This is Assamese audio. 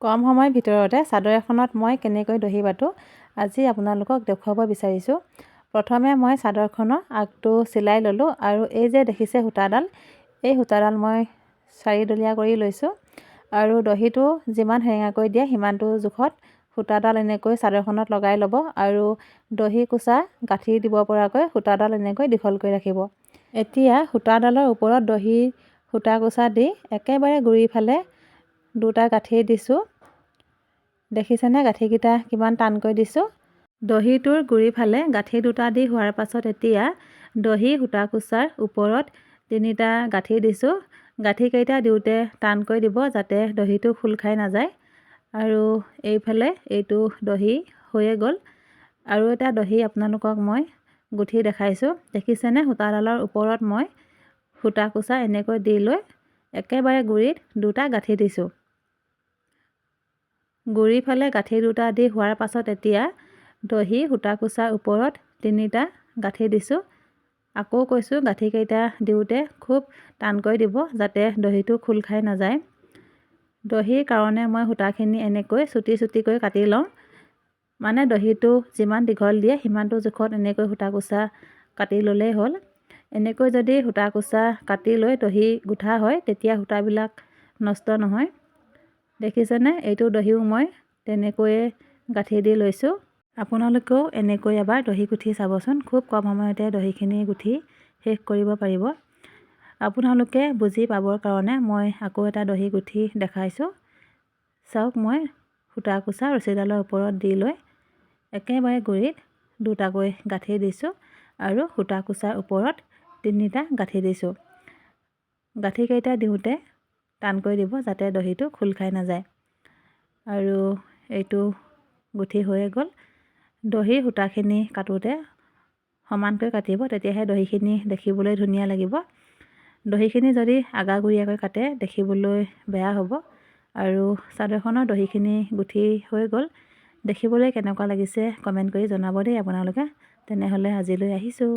কম সময়ৰ ভিতৰতে চাদৰ এখনত মই কেনেকৈ দহি বাটো আজি আপোনালোকক দেখুৱাব বিচাৰিছোঁ। প্ৰথমে মই চাদৰখনৰ আগটো চিলাই ল'লোঁ আৰু এই যে দেখিছে সূতাডাল, এই সূতাডাল মই চাৰিডলীয়া কৰি লৈছোঁ আৰু দহিটো যিমান হেঙাকৈ দিয়ে সিমানটো জোখত সূতাডাল এনেকৈ চাদৰখনত লগাই ল'ব আৰু দহি কুচা গাঁঠি দিব পৰাকৈ সূতাডাল এনেকৈ দীঘল কৰি ৰাখিব। এতিয়া সূতাডালৰ ওপৰত দহিৰ সূতা কুচা দি একেবাৰে গুৰিৰ ফালে দুটা গাঁঠি দিছোঁ। দেখিছেনে গাঁঠিকেইটা কিমান টানকৈ দিছোঁ। দহিটোৰ গুৰি ফালে গাঁঠি দুটা দি হোৱাৰ পাছত এতিয়া দহি সূতা কুচাৰ ওপৰত তিনিটা গাঁঠি দিছোঁ। গাঁঠিকেইটা দিওঁতে টানকৈ দিব যাতে দহিটো খোল খাই নাযায়। আৰু এইফালে এইটো দহি হৈয়ে গ'ল। আৰু এটা দহি আপোনালোকক মই গুঠি দেখাইছোঁ। দেখিছেনে সূতাডালৰ ওপৰত মই সূতা কুচা এনেকৈ দি লৈ একেবাৰে গুৰিত দুটা গাঁঠি দিছোঁ। গুৰিৰ ফালে গাঁঠি দুটা দি হোৱাৰ পাছত এতিয়া দহি সূতা কুচাৰ ওপৰত তিনিটা গাঁঠি দিছোঁ। আকৌ কৈছোঁ গাঁঠিকেইটা দিওঁতে খুব টানকৈ দিব যাতে দহিটো খোল খাই নাযায়। দহিৰ কাৰণে মই সূতাখিনি এনেকৈ চুটি চুটিকৈ কাটি লওঁ। মানে দহিটো যিমান দীঘল দিয়ে সিমানটো জোখত এনেকৈ সূতা কুচা কাটি ল'লেই হ'ল। এনেকৈ যদি সূতা কুচা কাটি লৈ দহি গুঠা হয় তেতিয়া সূতাবিলাক নষ্ট নহয়। দেখিছেনে এইটো দহিও মই তেনেকৈয়ে গাঁঠি দি লৈছোঁ। আপোনালোকেও এনেকৈ এবাৰ দহি গুঠি চাবচোন। খুব কম সময়তে দহিখিনি গুঠি শেষ কৰিব পাৰিব। আপোনালোকে বুজি পাবৰ কাৰণে মই আকৌ এটা দহি গুঠি দেখাইছোঁ। চাওক, মই সূতা কুচা ৰছীডালৰ ওপৰত দি লৈ একেবাৰে গুৰিত দুটাকৈ গাঁঠি দিছোঁ আৰু সূতা কুচাৰ ওপৰত তিনিটা গাঁঠি দিছোঁ। গাঁঠিকেইটা দিওঁতে টানকৈ দিব যাতে দহিটো খোল খাই নাযায়। আৰু এইটো গুঠি হৈয়ে গ'ল। দহিৰ সূতাখিনি কাটোতে সমানকৈ কাটিব, তেতিয়াহে দহিখিনি দেখিবলৈ ধুনীয়া লাগিব। দহিখিনি যদি আগাগুৰিয়াকৈ কাটে দেখিবলৈ বেয়া হ'ব। আৰু চাদৰখনৰ দহিখিনি গুঠি হৈ গ'ল। দেখিবলৈ কেনেকুৱা লাগিছে কমেণ্ট কৰি জনাব দেই আপোনালোকে। তেনেহ'লে আজিলৈ আহিছোঁ।